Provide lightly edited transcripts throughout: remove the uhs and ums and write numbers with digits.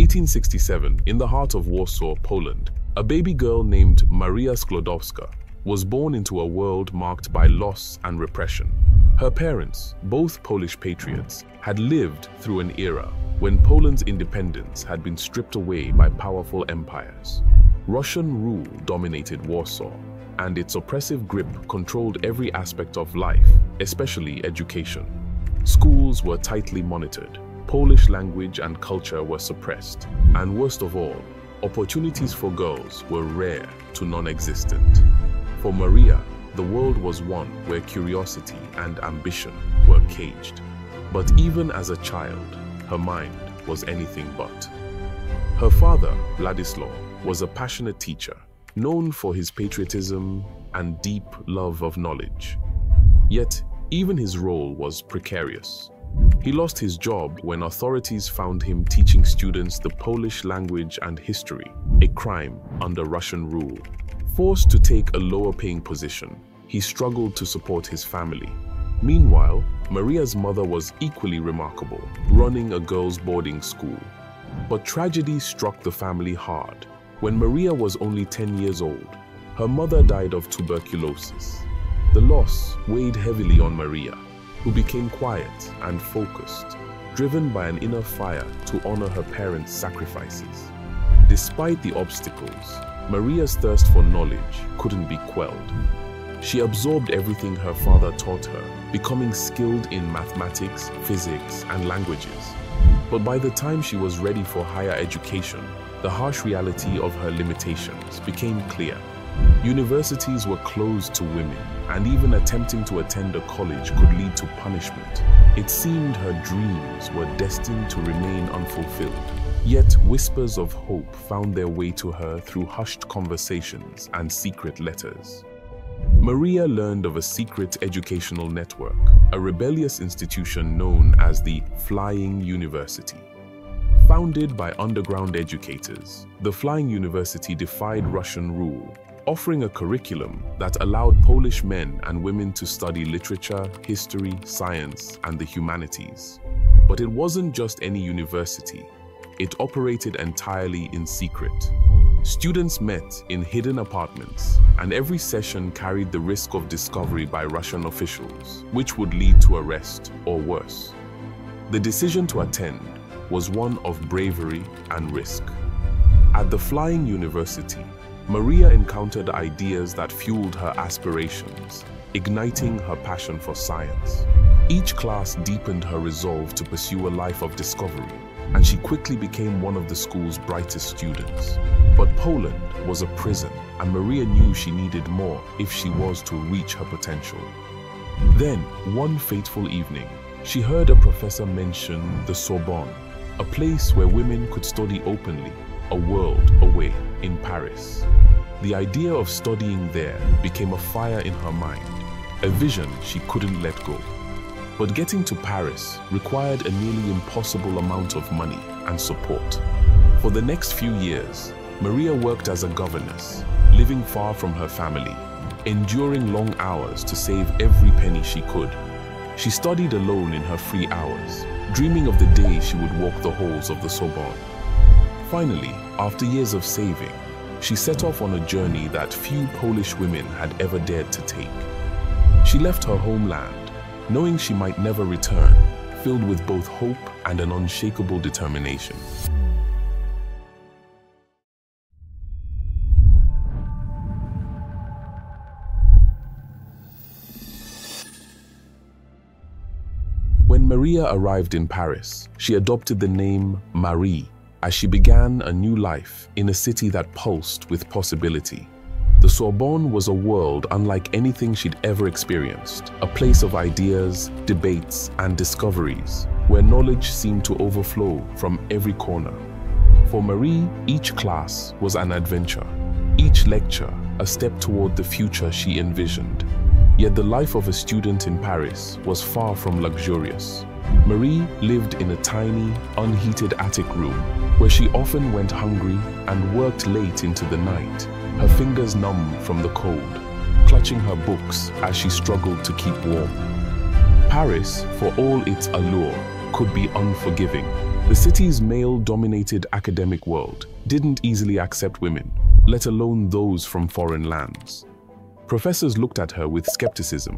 1867, in the heart of Warsaw, Poland, a baby girl named Maria Sklodowska was born into a world marked by loss and repression. Her parents, both Polish patriots, had lived through an era when Poland's independence had been stripped away by powerful empires. Russian rule dominated Warsaw, and its oppressive grip controlled every aspect of life, especially education. Schools were tightly monitored, Polish language and culture were suppressed, and worst of all, opportunities for girls were rare to non-existent. For Maria, the world was one where curiosity and ambition were caged. But even as a child, her mind was anything but. Her father, Władysław, was a passionate teacher, known for his patriotism and deep love of knowledge. Yet, even his role was precarious. He lost his job when authorities found him teaching students the Polish language and history, a crime under Russian rule. Forced to take a lower-paying position, he struggled to support his family. Meanwhile, Maria's mother was equally remarkable, running a girls' boarding school. But tragedy struck the family hard. When Maria was only 10 years old, her mother died of tuberculosis. The loss weighed heavily on Maria, who became quiet and focused, driven by an inner fire to honor her parents' sacrifices. Despite the obstacles, Maria's thirst for knowledge couldn't be quelled. She absorbed everything her father taught her, becoming skilled in mathematics, physics, and languages. But by the time she was ready for higher education, the harsh reality of her limitations became clear. Universities were closed to women, and even attempting to attend a college could lead to punishment. It seemed her dreams were destined to remain unfulfilled. Yet whispers of hope found their way to her through hushed conversations and secret letters. Maria learned of a secret educational network, a rebellious institution known as the Flying University. Founded by underground educators, the Flying University defied Russian rule, offering a curriculum that allowed Polish men and women to study literature, history, science, and the humanities. But it wasn't just any university. It operated entirely in secret. Students met in hidden apartments, and every session carried the risk of discovery by Russian officials, which would lead to arrest or worse. The decision to attend was one of bravery and risk. At the Flying University, Maria encountered ideas that fueled her aspirations, igniting her passion for science. Each class deepened her resolve to pursue a life of discovery, and she quickly became one of the school's brightest students. But Poland was a prison, and Maria knew she needed more if she was to reach her potential. Then, one fateful evening, she heard a professor mention the Sorbonne, a place where women could study openly, a world away in Paris. The idea of studying there became a fire in her mind, a vision she couldn't let go. But getting to Paris required a nearly impossible amount of money and support. For the next few years, Maria worked as a governess, living far from her family, enduring long hours to save every penny she could. She studied alone in her free hours, dreaming of the day she would walk the halls of the Sorbonne. Finally, after years of saving, she set off on a journey that few Polish women had ever dared to take. She left her homeland, knowing she might never return, filled with both hope and an unshakable determination. When Maria arrived in Paris, she adopted the name Marie as she began a new life in a city that pulsed with possibility. The Sorbonne was a world unlike anything she'd ever experienced, a place of ideas, debates, and discoveries, where knowledge seemed to overflow from every corner. For Marie, each class was an adventure, each lecture a step toward the future she envisioned. Yet the life of a student in Paris was far from luxurious. Marie lived in a tiny, unheated attic room where she often went hungry and worked late into the night, her fingers numb from the cold, clutching her books as she struggled to keep warm. Paris, for all its allure, could be unforgiving. The city's male-dominated academic world didn't easily accept women, let alone those from foreign lands. Professors looked at her with skepticism,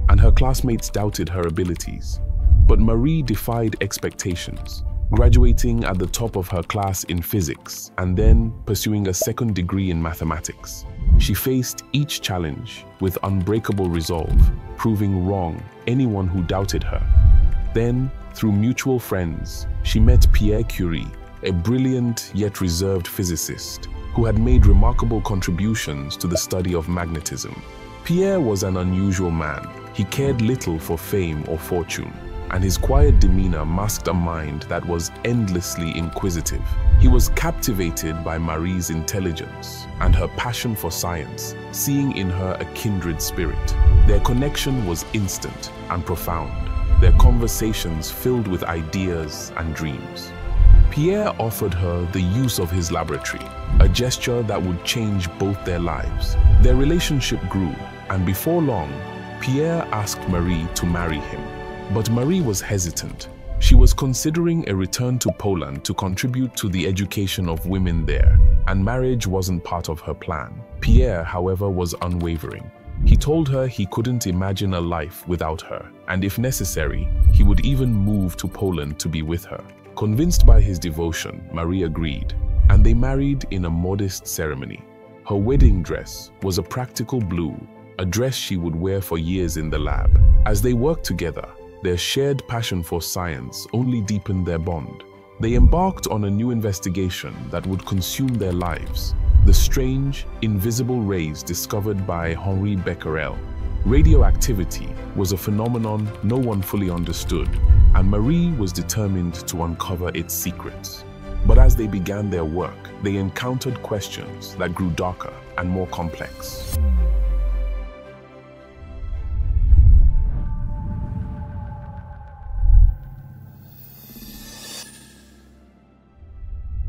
and her classmates doubted her abilities. But Marie defied expectations, graduating at the top of her class in physics and then pursuing a second degree in mathematics. She faced each challenge with unbreakable resolve, proving wrong anyone who doubted her. Then, through mutual friends, she met Pierre Curie, a brilliant yet reserved physicist who had made remarkable contributions to the study of magnetism. Pierre was an unusual man. He cared little for fame or fortune, and his quiet demeanor masked a mind that was endlessly inquisitive. He was captivated by Marie's intelligence and her passion for science, seeing in her a kindred spirit. Their connection was instant and profound, their conversations filled with ideas and dreams. Pierre offered her the use of his laboratory, a gesture that would change both their lives. Their relationship grew, and before long, Pierre asked Marie to marry him. But Marie was hesitant. She was considering a return to Poland to contribute to the education of women there, and marriage wasn't part of her plan. Pierre, however, was unwavering. He told her he couldn't imagine a life without her, and if necessary, he would even move to Poland to be with her. Convinced by his devotion, Marie agreed, and they married in a modest ceremony. Her wedding dress was a practical blue, a dress she would wear for years in the lab. As they worked together, their shared passion for science only deepened their bond. They embarked on a new investigation that would consume their lives: the strange, invisible rays discovered by Henri Becquerel. Radioactivity was a phenomenon no one fully understood, and Marie was determined to uncover its secrets. But as they began their work, they encountered questions that grew darker and more complex.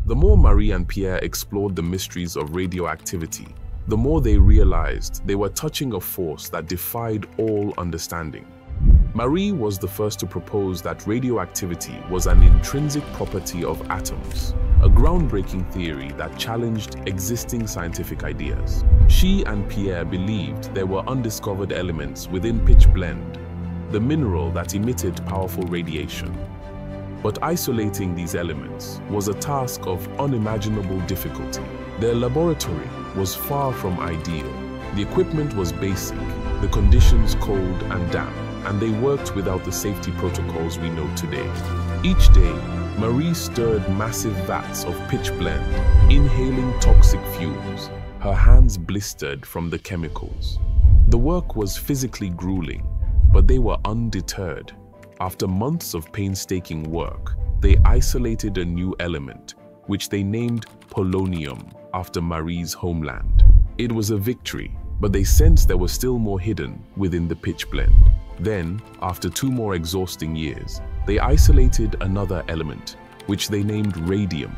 The more Marie and Pierre explored the mysteries of radioactivity, the more they realized they were touching a force that defied all understanding. Marie was the first to propose that radioactivity was an intrinsic property of atoms, a groundbreaking theory that challenged existing scientific ideas. She and Pierre believed there were undiscovered elements within pitchblende, the mineral that emitted powerful radiation. But isolating these elements was a task of unimaginable difficulty. Their laboratory was far from ideal. The equipment was basic, the conditions cold and damp, and they worked without the safety protocols we know today. Each day, Marie stirred massive vats of pitchblende, inhaling toxic fumes. Her hands blistered from the chemicals. The work was physically grueling, but they were undeterred. After months of painstaking work, they isolated a new element, which they named polonium, after Marie's homeland. It was a victory, but they sensed there was still more hidden within the pitchblende. Then, after 2 more exhausting years, they isolated another element, which they named radium.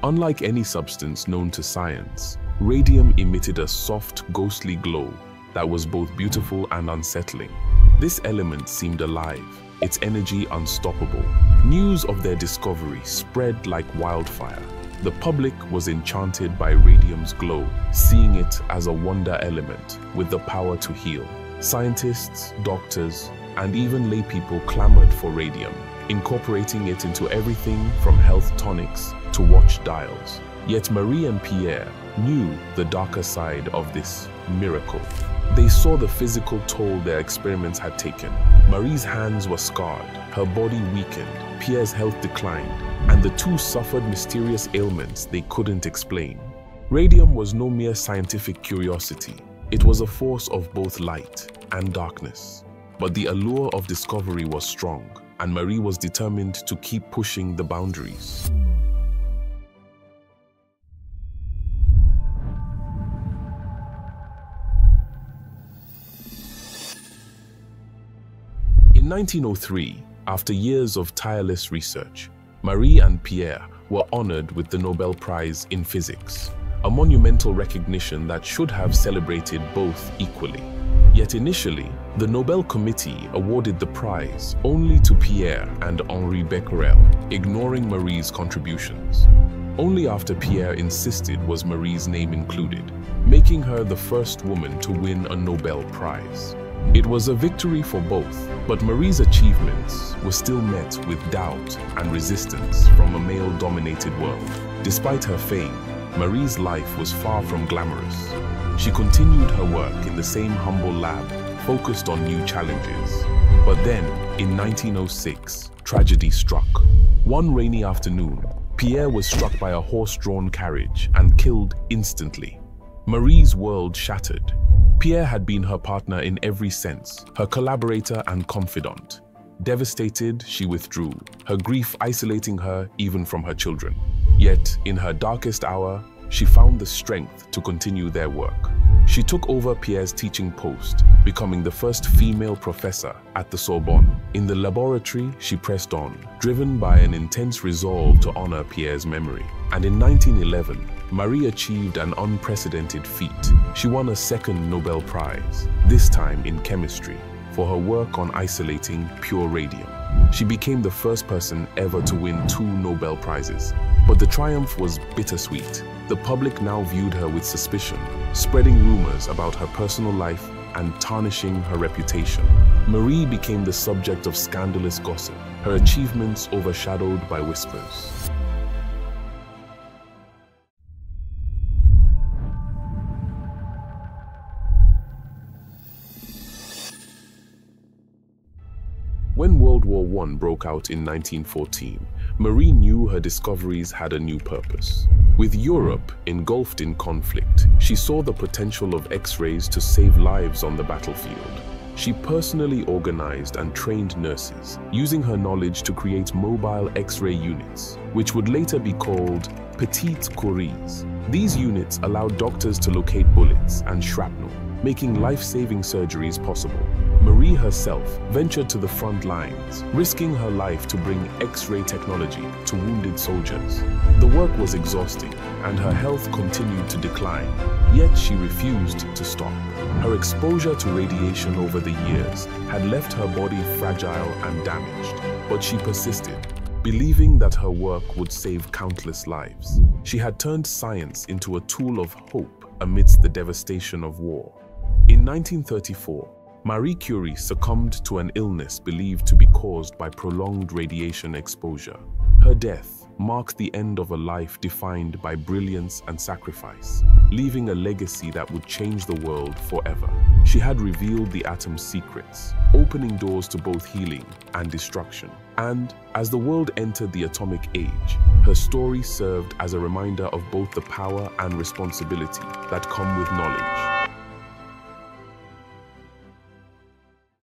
Unlike any substance known to science, radium emitted a soft, ghostly glow that was both beautiful and unsettling. This element seemed alive, its energy unstoppable. News of their discovery spread like wildfire. The public was enchanted by radium's glow, seeing it as a wonder element with the power to heal. Scientists, doctors, and even laypeople clamored for radium, incorporating it into everything from health tonics to watch dials. Yet Marie and Pierre knew the darker side of this miracle. They saw the physical toll their experiments had taken. Marie's hands were scarred, her body weakened, Pierre's health declined, and the two suffered mysterious ailments they couldn't explain. Radium was no mere scientific curiosity. It was a force of both light and darkness. But the allure of discovery was strong, and Marie was determined to keep pushing the boundaries. In 1903, after years of tireless research, Marie and Pierre were honored with the Nobel Prize in Physics, a monumental recognition that should have celebrated both equally. Yet initially, the Nobel Committee awarded the prize only to Pierre and Henri Becquerel, ignoring Marie's contributions. Only after Pierre insisted was Marie's name included, making her the first woman to win a Nobel Prize. It was a victory for both, but Marie's achievements were still met with doubt and resistance from a male-dominated world. Despite her fame, Marie's life was far from glamorous. She continued her work in the same humble lab, focused on new challenges. But then, in 1906, tragedy struck. One rainy afternoon, Pierre was struck by a horse-drawn carriage and killed instantly. Marie's world shattered. Pierre had been her partner in every sense, her collaborator and confidant. Devastated, she withdrew, her grief isolating her even from her children. Yet, in her darkest hour, she found the strength to continue their work. She took over Pierre's teaching post, becoming the first female professor at the Sorbonne. In the laboratory, she pressed on, driven by an intense resolve to honor Pierre's memory. And in 1911, Marie achieved an unprecedented feat. She won a second Nobel Prize, this time in chemistry, for her work on isolating pure radium. She became the first person ever to win 2 Nobel Prizes. But the triumph was bittersweet. The public now viewed her with suspicion, spreading rumors about her personal life and tarnishing her reputation. Marie became the subject of scandalous gossip, her achievements overshadowed by whispers. When World War I broke out in 1914, Marie knew her discoveries had a new purpose. With Europe engulfed in conflict, she saw the potential of X-rays to save lives on the battlefield. She personally organized and trained nurses, using her knowledge to create mobile X-ray units, which would later be called Petite Curies. These units allowed doctors to locate bullets and shrapnel, making life-saving surgeries possible. Marie herself ventured to the front lines, risking her life to bring X-ray technology to wounded soldiers. The work was exhausting, and her health continued to decline, yet she refused to stop. Her exposure to radiation over the years had left her body fragile and damaged, but she persisted, believing that her work would save countless lives. She had turned science into a tool of hope amidst the devastation of war. In 1934, Marie Curie succumbed to an illness believed to be caused by prolonged radiation exposure. Her death marked the end of a life defined by brilliance and sacrifice, leaving a legacy that would change the world forever. She had revealed the atom's secrets, opening doors to both healing and destruction. And as the world entered the atomic age, her story served as a reminder of both the power and responsibility that come with knowledge.